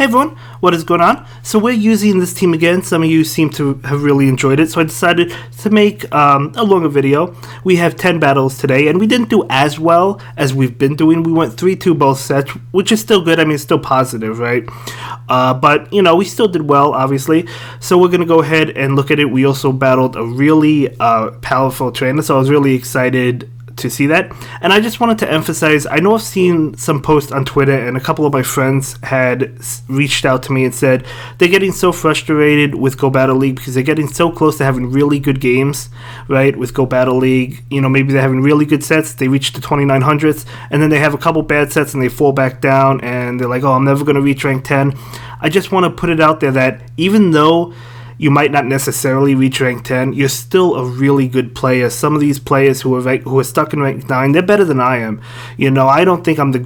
everyone, what is going on? So we're using this team again. Some of you seem to have really enjoyed it, so I decided to make a longer video. We have 10 battles today, and we didn't do as well as we've been doing. We went 3-2 both sets, which is still good. I mean, it's still positive, right? But, you know, we still did well, obviously. So we're going to go ahead and look at it. We also battled a really powerful trainer, so I was really excited to see that. And I just wanted to emphasize, I know I've seen some posts on Twitter, and a couple of my friends had reached out to me and said they're getting so frustrated with Go Battle League because they're getting so close to having really good games, right, with Go Battle League. You know, maybe they're having really good sets, they reach the 2900s, and then they have a couple bad sets and they fall back down, and they're like, oh, I'm never going to reach rank 10. I just want to put it out there that even though you might not necessarily reach rank 10, you're still a really good player. Some of these players who are stuck in rank 9, they're better than I am. You know, I don't think I'm the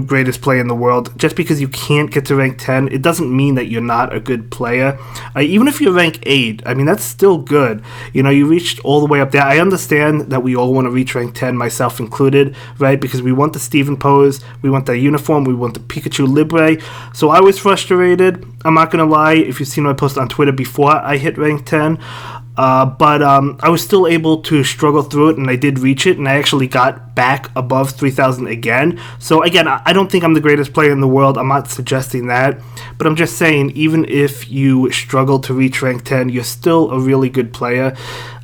greatest player in the world. Just because you can't get to rank 10, it doesn't mean that you're not a good player. Even if you're rank 8, I mean, that's still good. You know, you reached all the way up there. I understand that we all want to reach rank 10, myself included, right? Because we want the Steven pose, we want the uniform, we want the Pikachu Libre. So I was frustrated. I'm not going to lie, if you've seen my post on Twitter before I hit rank 10, but I was still able to struggle through it, and I did reach it, and I actually got back above 3,000 again. So again, I don't think I'm the greatest player in the world. I'm not suggesting that, but I'm just saying, even if you struggle to reach rank 10, you're still a really good player,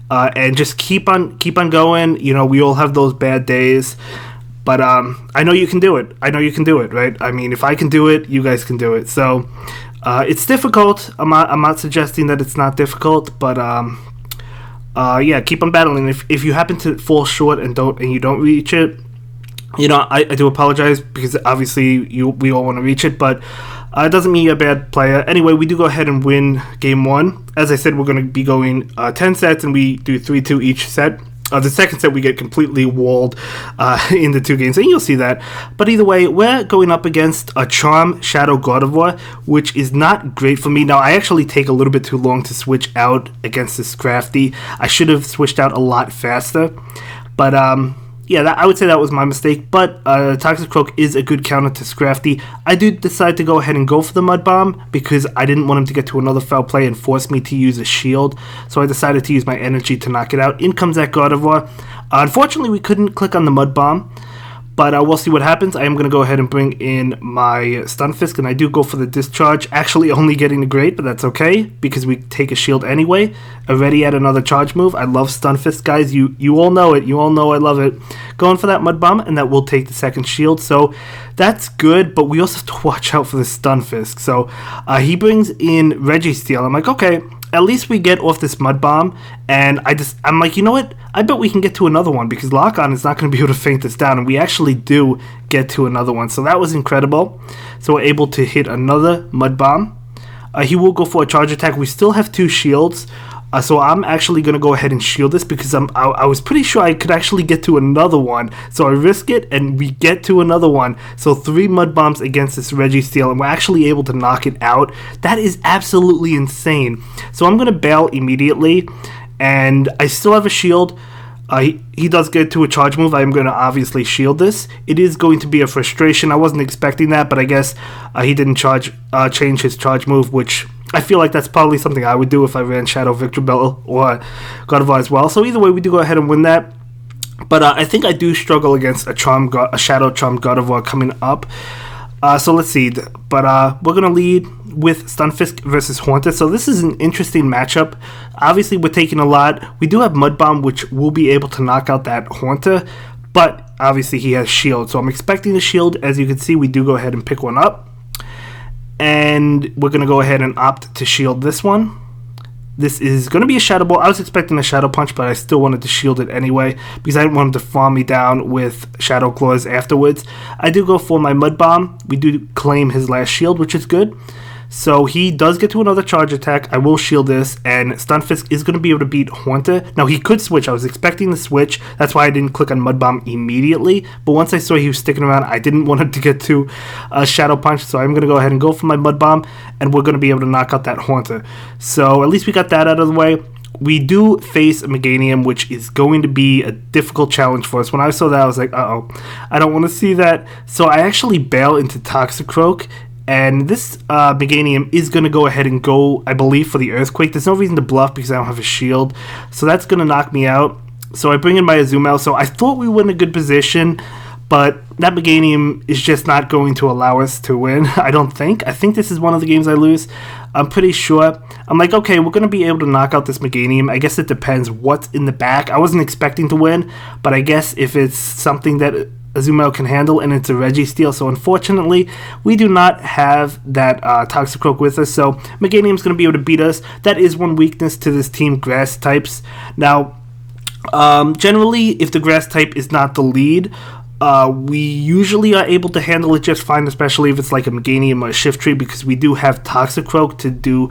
and just keep on going. You know, we all have those bad days. But I know you can do it. I know you can do it, right? I mean, if I can do it, you guys can do it. So it's difficult. I'm not suggesting that it's not difficult, but yeah, keep on battling. If you happen to fall short and you don't reach it, you know, I do apologize, because obviously we all want to reach it, but it doesn't mean you're a bad player. Anyway, we do go ahead and win game 1. As I said, we're going to be going 10 sets, and we do 3-2 each set. The second set, we get completely walled in the 2 games, and you'll see that. But either way, we're going up against a Charm Shadow Gardevoir, which is not great for me. Now, I actually take a little bit too long to switch out against this Crafty. I should have switched out a lot faster. But, yeah, I would say that was my mistake. But Toxicroak is a good counter to Scrafty. I did decide to go ahead and go for the Mud Bomb because I didn't want him to get to another foul play and force me to use a shield. So I decided to use my energy to knock it out. In comes that Gardevoir. Unfortunately, we couldn't click on the Mud Bomb, but we'll see what happens. I am going to go ahead and bring in my Stunfisk, and I do go for the Discharge. Actually only getting the Great, but that's okay, because we take a shield anyway. Already at another charge move. I love Stunfisk, guys. You all know it. You all know I love it. Going for that Mud Bomb, and that will take the second shield. So that's good, but we also have to watch out for the Stunfisk. So he brings in Registeel. I'm like, okay, at least we get off this Mud Bomb, and I'm like, you know what? I bet we can get to another one, because Lock-On is not going to be able to feint this down, and we actually do get to another one. So that was incredible. So we're able to hit another Mud Bomb. He will go for a charge attack. We still have 2 shields. So I'm actually going to go ahead and shield this, because I was pretty sure I could actually get to another one. So I risk it, and we get to another one. So 3 Mud Bombs against this Registeel, and we're actually able to knock it out. That is absolutely insane. So I'm going to bail immediately, and I still have a shield. He does get to a charge move. I'm going to obviously shield this. It is going to be a frustration. I wasn't expecting that, but I guess he didn't change his charge move, which I feel like that's probably something I would do if I ran Shadow Victreebel or Gardevoir as well. So either way, we do go ahead and win that. But I think I do struggle against a Shadow Charm Gardevoir coming up. So let's see. But we're going to lead with Stunfisk versus Haunter. So this is an interesting matchup. Obviously, we're taking a lot. We do have Mud Bomb, which will be able to knock out that Haunter. But obviously, he has Shield. So I'm expecting the Shield. As you can see, we do go ahead and pick one up. And we're going to go ahead and opt to shield this one. This is going to be a Shadow Ball. I was expecting a Shadow Punch, but I still wanted to shield it anyway, because I didn't want him to farm me down with Shadow Claws afterwards. I do go for my Mud Bomb. We do claim his last shield, which is good. So he does get to another charge attack. I will shield this, and Stunfisk is going to be able to beat Haunter. Now, he could switch. I was expecting the switch. That's why I didn't click on Mud Bomb immediately. But once I saw he was sticking around, I didn't want him to get to a Shadow Punch. So I'm going to go ahead and go for my Mud Bomb, and we're going to be able to knock out that Haunter. So at least we got that out of the way. We do face a Meganium, which is going to be a difficult challenge for us. When I saw that, I was like, uh-oh, I don't want to see that. So I actually bail into Toxicroak, And this Meganium is going to go ahead and go, I believe, for the Earthquake. There's no reason to bluff because I don't have a shield. So that's going to knock me out. So I bring in my Azumel. So I thought we were in a good position, but that Meganium is just not going to allow us to win, I don't think. I think this is one of the games I lose. I'm pretty sure. I'm like, okay, we're going to be able to knock out this Meganium. I guess it depends what's in the back. I wasn't expecting to win, but I guess if it's something that Azumel can handle, and it's a Registeel. So unfortunately, we do not have that Toxicroak with us. So Meganium's going to be able to beat us. That is one weakness to this team, grass types. Now, generally, if the grass type is not the lead, we usually are able to handle it just fine, especially if it's like a Meganium or a Shiftry, because we do have Toxicroak to do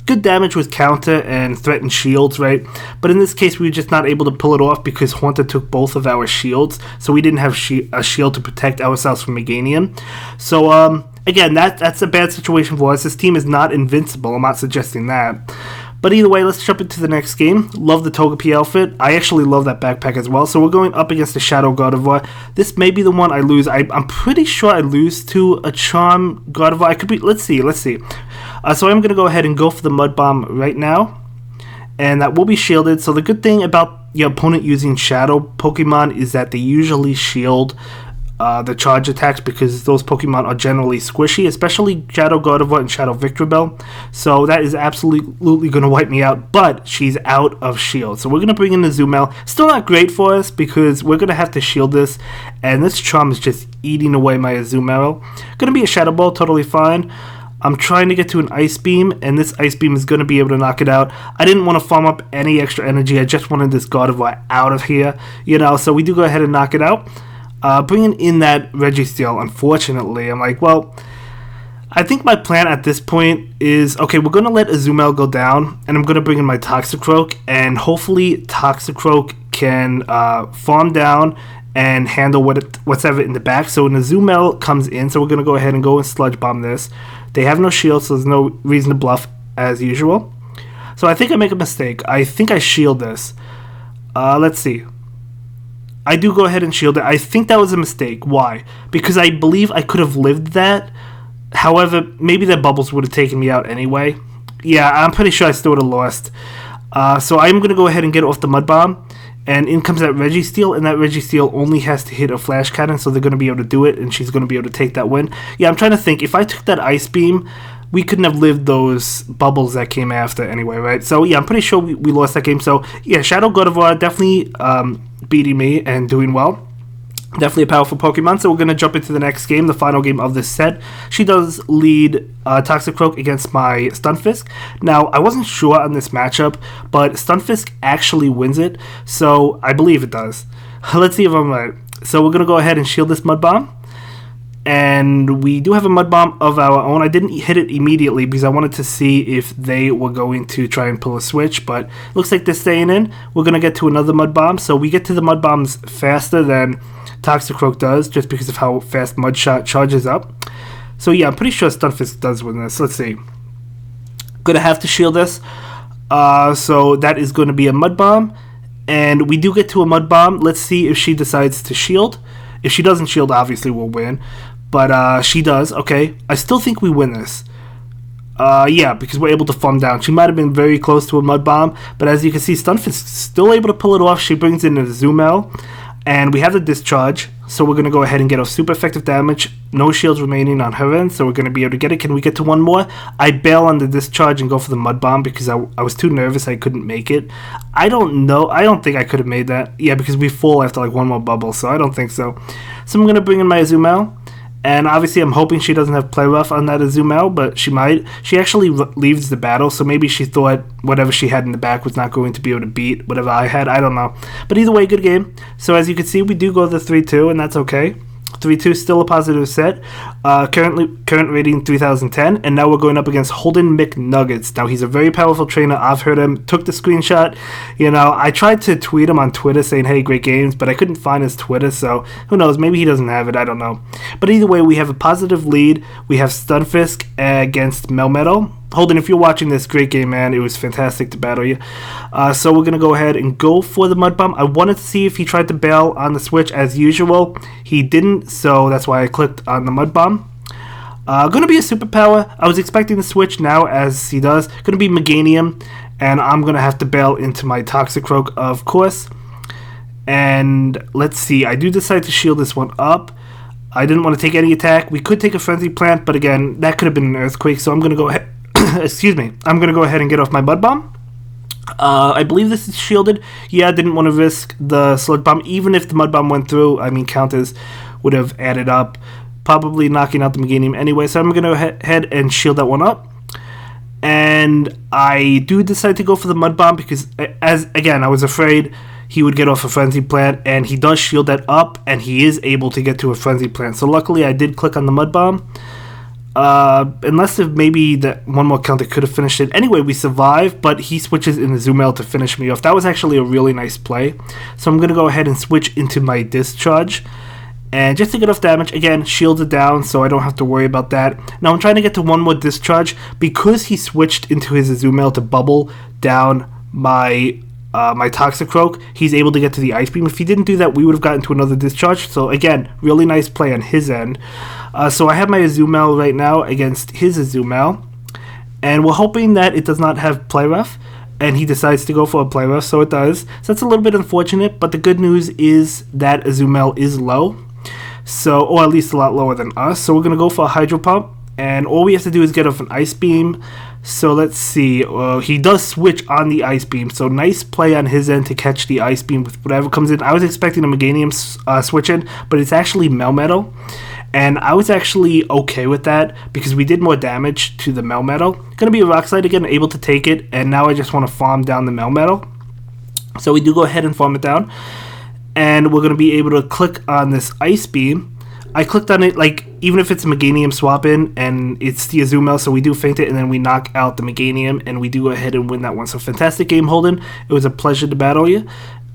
good damage with counter and threaten shields, right? But in this case, we were just not able to pull it off because Haunter took both of our shields, so we didn't have a shield to protect ourselves from Meganium. So, again, that's a bad situation for us. This team is not invincible. I'm not suggesting that. But either way, let's jump into the next game. Love the Togepi outfit. I actually love that backpack as well. So we're going up against the Shadow Gardevoir. This may be the one I lose. I'm pretty sure I lose to a Charm Gardevoir. I could be. Let's see. So I'm going to go ahead and go for the Mud Bomb right now. And that will be shielded. So the good thing about your opponent using Shadow Pokemon is that they usually shield the charge attacks, because those Pokemon are generally squishy, especially Shadow Gardevoir and Shadow Victreebel. So that is absolutely going to wipe me out, but she's out of shield. So we're going to bring in the Azumel. Still not great for us because we're going to have to shield this, and this Charm is just eating away my Azumel. Going to be a Shadow Ball, totally fine. I'm trying to get to an Ice Beam, and this Ice Beam is going to be able to knock it out. I didn't want to farm up any extra energy. I just wanted this Gardevoir out of here, so we do go ahead and knock it out. Bringing in that Registeel, unfortunately, I'm like, well, I think my plan at this point is, okay, we're going to let Azumel go down, and I'm going to bring in my Toxicroak, and hopefully Toxicroak can farm down and handle what's ever in the back. So an Azumel comes in, so we're going to go ahead and go and Sludge Bomb this. They have no shield, so there's no reason to bluff as usual. So I think I make a mistake. I think I shield this. Let's see. I do go ahead and shield it. I think that was a mistake. Why? Because I believe I could have lived that. However, maybe the bubbles would have taken me out anyway. Yeah, I'm pretty sure I still would have lost. So I'm going to go ahead and get off the Mud Bomb. And in comes that Registeel, and that Registeel only has to hit a Flash Cannon, so they're going to be able to do it, and she's going to be able to take that win. Yeah, I'm trying to think. If I took that Ice Beam, we couldn't have lived those bubbles that came after anyway, right? So, yeah, I'm pretty sure we lost that game. So, yeah, Shadow Gardevoir definitely beating me and doing well. Definitely a powerful Pokemon. So we're going to jump into the next game, the final game of this set. She does lead Toxicroak against my Stunfisk. Now, I wasn't sure on this matchup, but Stunfisk actually wins it. So I believe it does. Let's see if I'm right. So we're going to go ahead and shield this Mud Bomb. And we do have a Mud Bomb of our own. I didn't hit it immediately because I wanted to see if they were going to try and pull a switch, but looks like they're staying in. We're going to get to another Mud Bomb. So we get to the Mud Bombs faster than Toxicroak does, just because of how fast Mudshot charges up. So yeah, I'm pretty sure Stunfisk does win this. Let's see. Gonna have to shield this. So that is going to be a Mud Bomb. And we do get to a Mud Bomb. Let's see if she decides to shield. If she doesn't shield, obviously we'll win. But she does. Okay. I still think we win this. Yeah, because we're able to farm down. She might have been very close to a Mud Bomb, but as you can see, Stunfisk is still able to pull it off. She brings in a Azumel, and we have the Discharge, so we're going to go ahead and get a super effective damage. No shields remaining on her end, so we're going to be able to get it. Can we get to one more? I bail on the Discharge and go for the Mud Bomb because I was too nervous. I couldn't make it. I don't know. I don't think I could have made that. Yeah, because we fall after like one more bubble, so I don't think so. So I'm going to bring in my Azumel. And obviously, I'm hoping she doesn't have Play Rough on that Azumel, but she might. She actually leaves the battle, so maybe she thought whatever she had in the back was not going to be able to beat whatever I had. I don't know. But either way, good game. So as you can see, we do go the 3-2, and that's okay. 3-2, still a positive set. Current rating 3010, and now we're going up against Holden McNuggets. Now, he's a very powerful trainer. I've heard him. Took the screenshot. I tried to tweet him on Twitter saying, hey, great games, but I couldn't find his Twitter, so who knows? Maybe he doesn't have it. I don't know. But either way, we have a positive lead. We have Stunfisk against Melmetal. Holden, if you're watching this, great game, man. It was fantastic to battle you. So we're going to go ahead and go for the Mud Bomb. I wanted to see if he tried to bail on the switch as usual. He didn't, so that's why I clicked on the Mud Bomb. Going to be a superpower. I was expecting to switch now as he does. Going to be Meganium, and I'm going to have to bail into my Toxicroak, of course. And let's see, I do decide to shield this one up. I didn't want to take any attack. We could take a Frenzy Plant, but again, that could have been an Earthquake, so I'm going to go ahead. Excuse me. I'm going to go ahead and get off my Mud Bomb. I believe this is shielded. Yeah, I didn't want to risk the Sludge Bomb. Even if the Mud Bomb went through, I mean, counters would have added up, probably knocking out the Meganium anyway. So I'm going to go ahead and shield that one up. And I do decide to go for the Mud Bomb because, again, I was afraid he would get off a Frenzy Plant, and he does shield that up, and he is able to get to a Frenzy Plant. So luckily, I did click on the Mud Bomb. Unless if maybe that one more counter could have finished it. Anyway, we survive, but he switches in the Zoom L to finish me off. That was actually a really nice play. So I'm going to go ahead and switch into my Discharge. And just to get off damage, again, shields it down, so I don't have to worry about that. Now I'm trying to get to one more Discharge. Because he switched into his Azumarill to bubble down my my Toxicroak, he's able to get to the Ice Beam. If he didn't do that, we would have gotten to another Discharge. So again, really nice play on his end. So I have my Azumarill right now against his Azumarill, and we're hoping that it does not have Play Rough, and he decides to go for a Play Rough, so it does. So that's a little bit unfortunate, but the good news is that Azumarill is low, so, or at least a lot lower than us. So we're going to go for a Hydro Pump, and all we have to do is get off an Ice Beam. So let's see, he does switch on the Ice Beam, so nice play on his end to catch the Ice Beam with whatever comes in. I was expecting a Meganium switch in, but it's actually Melmetal, and I was actually okay with that because we did more damage to the Melmetal. Going to be a Rock Slide again, able to take it, and now I just want to farm down the Melmetal. So we do go ahead and farm it down, and we're going to be able to click on this Ice Beam. I clicked on it, like, even if it's a Meganium swap in, and it's the Azumarill, so we do feint it, and then we knock out the Meganium, and we do go ahead and win that one. So fantastic game, Holden. It was a pleasure to battle you.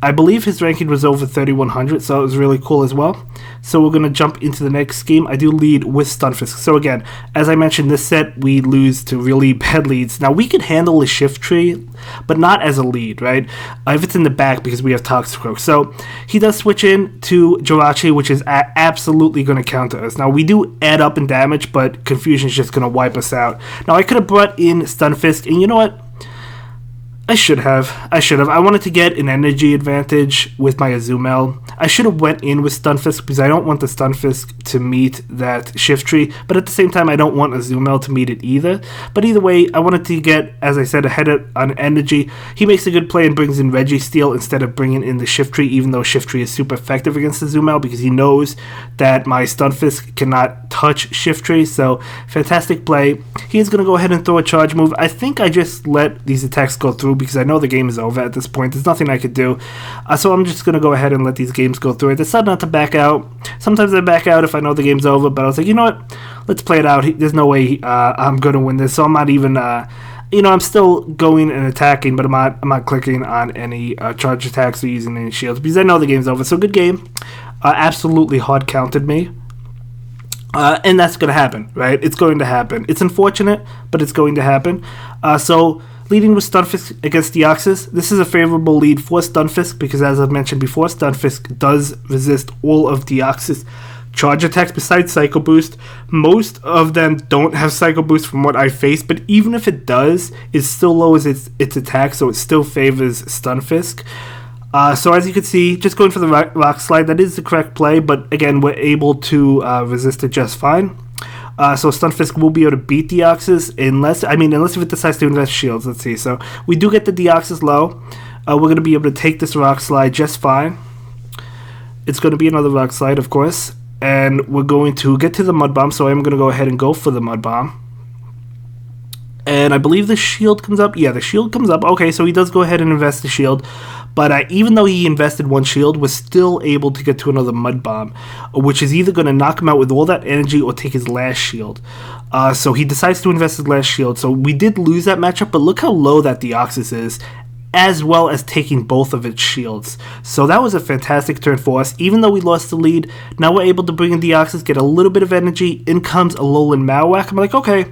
I believe his ranking was over 3,100, so it was really cool as well. So we're going to jump into the next game. I do lead with Stunfisk. So again, as I mentioned, this set, we lose to really bad leads. Now, we could handle a Shift Tree, but not as a lead, right? If it's in the back, because we have Toxicroak. So he does switch in to Jirachi, which is absolutely going to counter us. Now, we do add up in damage, but Confusion is just going to wipe us out. Now, I could have brought in Stunfisk, and you know what? I should have. I wanted to get an energy advantage with my Azumarill. I should have went in with Stunfisk because I don't want the Stunfisk to meet that Shift Tree, but at the same time, I don't want Azumarill to meet it either. But either way, I wanted to get, as I said, ahead on energy. He makes a good play and brings in Registeel instead of bringing in the Shift Tree, even though Shift Tree is super effective against Azumarill because he knows that my Stunfisk cannot touch Shift Tree. So, fantastic play. He is going to go ahead and throw a charge move. I think I just let these attacks go through because I know the game is over at this point. There's nothing I could do. So I'm just going to go ahead and let these games go through. I decided not to back out. Sometimes I back out if I know the game's over, but I was like, you know what? Let's play it out. There's no way I'm going to win this, so I'm not even... I'm still going and attacking, but I'm not clicking on any charge attacks or using any shields because I know the game's over. So good game. Absolutely hard counted me. And that's going to happen, right? It's going to happen. It's unfortunate, but it's going to happen. So leading with Stunfisk against Deoxys, this is a favorable lead for Stunfisk because, as I've mentioned before, Stunfisk does resist all of Deoxys' charge attacks besides Psycho Boost. Most of them don't have Psycho Boost from what I faced, but even if it does, it still lowers its attack, so it still favors Stunfisk. So as you can see, just going for the Rock Slide, that is the correct play, but again, we're able to resist it just fine. So Stunfisk will be able to beat Deoxys unless if it decides to invest shields. Let's see. So we do get the Deoxys low. We're going to be able to take this Rock Slide just fine. It's going to be another Rock Slide, of course. And we're going to get to the Mud Bomb, so I'm going to go ahead and go for the Mud Bomb. And I believe the shield comes up. Yeah, the shield comes up. Okay, so he does go ahead and invest the shield. But even though he invested one shield, was still able to get to another Mud Bomb, which is either going to knock him out with all that energy or take his last shield. So he decides to invest his last shield. So we did lose that matchup, but look how low that Deoxys is, as well as taking both of its shields. So that was a fantastic turn for us. Even though we lost the lead, now we're able to bring in Deoxys, get a little bit of energy. In comes Alolan Marowak. I'm like, okay,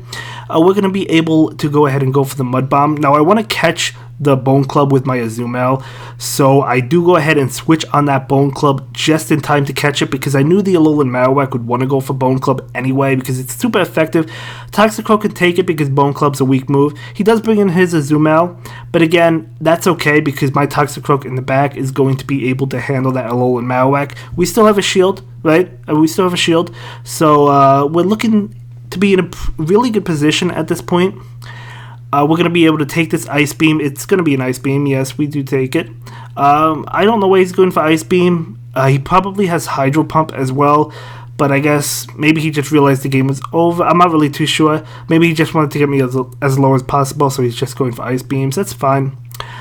we're going to be able to go ahead and go for the Mud Bomb. Now I want to catch the Bone Club with my Azumel. So I do go ahead and switch on that Bone Club just in time to catch it, because I knew the Alolan Marowak would want to go for Bone Club anyway because it's super effective. Toxicroak can take it because Bone Club's a weak move. He does bring in his Azumel, but again, that's okay because my Toxicroak in the back is going to be able to handle that Alolan Marowak. We still have a shield, right? We still have a shield. So we're looking to be in a really good position at this point. We're going to be able to take this Ice Beam. It's going to be an Ice Beam. Yes, we do take it. I don't know why he's going for Ice Beam. He probably has Hydro Pump as well, but I guess maybe he just realized the game was over. I'm not really too sure. Maybe he just wanted to get me as low as possible, so he's just going for Ice Beams. That's fine.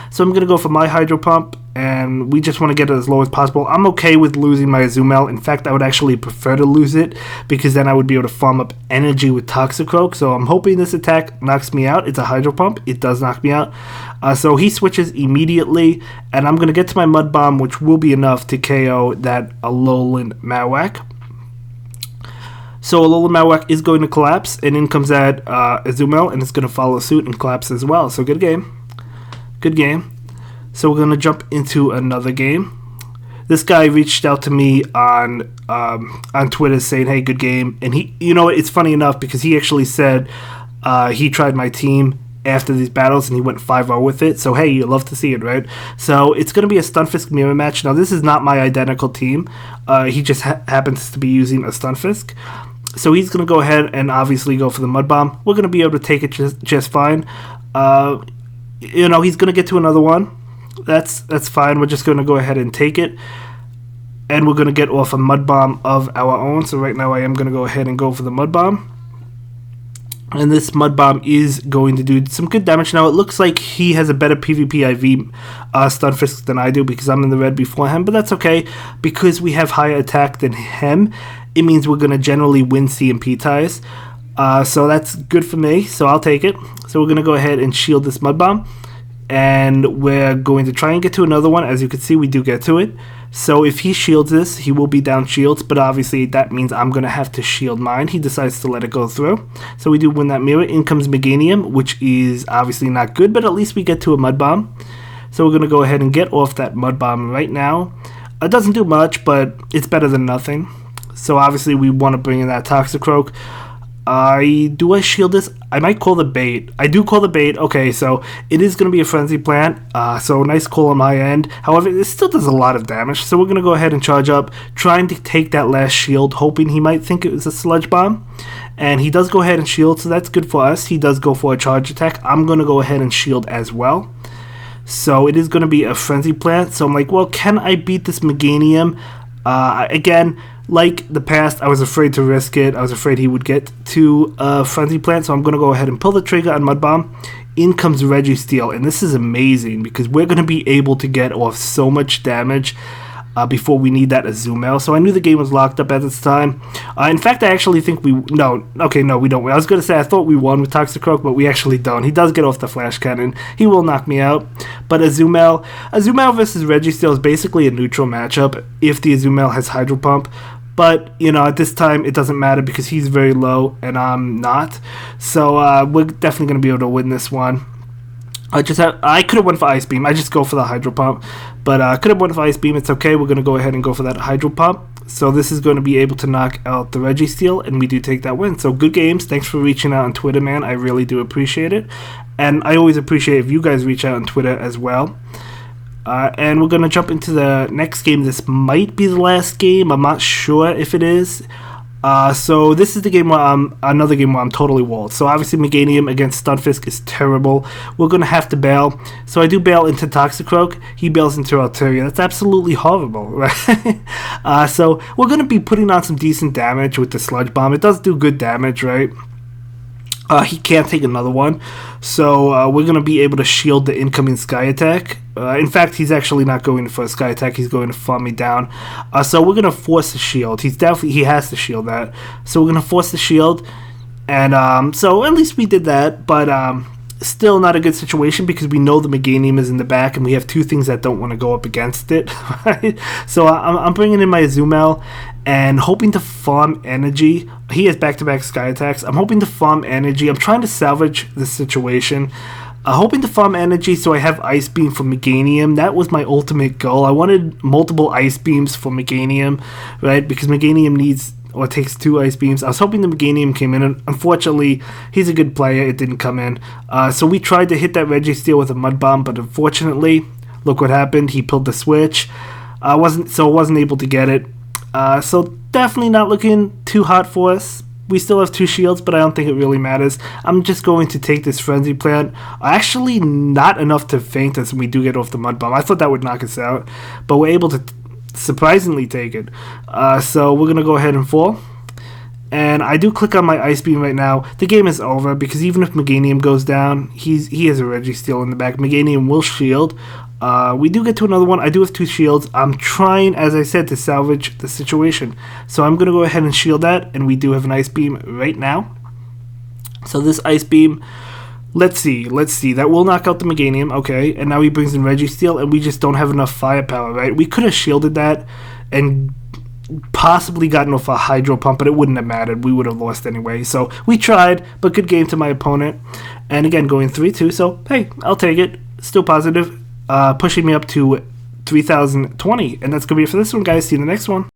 So I'm going to go for my Hydro Pump, and we just want to get it as low as possible. I'm okay with losing my Azumel. In fact, I would actually prefer to lose it, because then I would be able to farm up energy with Toxicroak. So I'm hoping this attack knocks me out. It's a Hydro Pump. It does knock me out. So he switches immediately, and I'm going to get to my Mud Bomb, which will be enough to KO that Alolan Marowak. So Alolan Marowak is going to collapse, and in comes that Azumel, and it's going to follow suit and collapse as well. So good game. Good game. So we're going to jump into another game. This guy reached out to me on Twitter saying, hey, good game. And he, you know, it's funny enough because he actually said he tried my team after these battles and he went 5-0 with it. So, hey, you love to see it, right? So it's going to be a Stunfisk mirror match. Now, this is not my identical team. He just happens to be using a Stunfisk. So he's going to go ahead and obviously go for the Mud Bomb. We're going to be able to take it just fine. You know, he's going to get to another one. That's fine. We're just going to go ahead and take it. And we're going to get off a Mud Bomb of our own. So right now I am going to go ahead and go for the Mud Bomb. And this Mud Bomb is going to do some good damage. Now it looks like he has a better PvP IV Stunfisk than I do because I'm in the red before him. But that's okay because we have higher attack than him. It means we're going to generally win CMP ties. So that's good for me. So I'll take it. So we're going to go ahead and shield this Mud Bomb. And we're going to try and get to another one. As you can see, we do get to it. So if he shields this, he will be down shields. But obviously, that means I'm going to have to shield mine. He decides to let it go through. So we do win that mirror. In comes Meganium, which is obviously not good. But at least we get to a Mud Bomb. So we're going to go ahead and get off that Mud Bomb right now. It doesn't do much, but it's better than nothing. So obviously, we want to bring in that Toxicroak. Do I shield this? I might call the bait. I do call the bait. Okay, so it is going to be a Frenzy Plant. So nice call on my end. However, it still does a lot of damage. So we're going to go ahead and charge up, trying to take that last shield, hoping he might think it was a Sludge Bomb. And he does go ahead and shield, so that's good for us. He does go for a charge attack. I'm going to go ahead and shield as well. So it is going to be a Frenzy Plant. So I'm like, well, can I beat this Meganium? Again, like the past, I was afraid to risk it. I was afraid he would get to a Frenzy Plant, so I'm going to go ahead and pull the trigger on Mud Bomb. In comes Registeel, and this is amazing because we're going to be able to get off so much damage before we need that Azumel. So I knew the game was locked up at this time. In fact, I actually think we... No, we don't. I was going to say I thought we won with Toxicroak, but we actually don't. He does get off the Flash Cannon. He will knock me out. But Azumel versus Registeel is basically a neutral matchup if the Azumel has Hydro Pump. But, you know, at this time, it doesn't matter because he's very low and I'm not. So we're definitely going to be able to win this one. I could have went for Ice Beam. I just go for the Hydro Pump. But I could have went for Ice Beam. It's okay. We're going to go ahead and go for that Hydro Pump. So this is going to be able to knock out the Registeel, and we do take that win. So good games. Thanks for reaching out on Twitter, man. I really do appreciate it. And I always appreciate if you guys reach out on Twitter as well. And we're going to jump into the next game. This might be the last game. I'm not sure if it is. So this is the game where another game where I'm totally walled. So obviously Meganium against Stunfisk is terrible. We're going to have to bail. So I do bail into Toxicroak. He bails into Altaria. That's absolutely horrible, right? So we're going to be putting on some decent damage with the Sludge Bomb. It does do good damage, right? He can't take another one, so we're going to be able to shield the incoming Sky Attack. In fact, he's actually not going for a Sky Attack, he's going to farm me down. So we're going to force the shield. He has to shield that. So we're going to force the shield, and so at least we did that, but still not a good situation because we know the Meganium is in the back, and we have two things that don't want to go up against it, right? So I'm bringing in my Azumel and hoping to farm energy. He has back-to-back Sky Attacks. I'm hoping to farm energy. I'm trying to salvage the situation. Hoping to farm energy so I have Ice Beam for Meganium. That was my ultimate goal. I wanted multiple Ice Beams for Meganium, right? Because Meganium needs or takes 2 Ice Beams. I was hoping the Meganium came in, and unfortunately, he's a good player. It didn't come in. So we tried to hit that Registeel with a Mud Bomb, but unfortunately, look what happened. He pulled the switch. Wasn't able to get it. So definitely not looking too hot for us. We still have 2 shields, but I don't think it really matters. I'm just going to take this Frenzy Plant. Actually, not enough to faint us when we do get off the Mud Bomb. I thought that would knock us out, but we're able to surprisingly take it. So we're going to go ahead and fall. And I do click on my Ice Beam right now. The game is over because even if Meganium goes down, he has a Registeel in the back. Meganium will shield. We do get to another one. I do have 2 shields. I'm trying, as I said, to salvage the situation. So I'm going to go ahead and shield that, and we do have an Ice Beam right now. So this Ice Beam, let's see. That will knock out the Meganium, okay. And now he brings in Registeel, and we just don't have enough firepower, right? We could have shielded that and possibly gotten off a Hydro Pump, but it wouldn't have mattered. We would have lost anyway. So we tried, but good game to my opponent. And again, going 3-2, so hey, I'll take it. Still positive. Pushing me up to 3020. And that's going to be it for this one, guys. See you in the next one.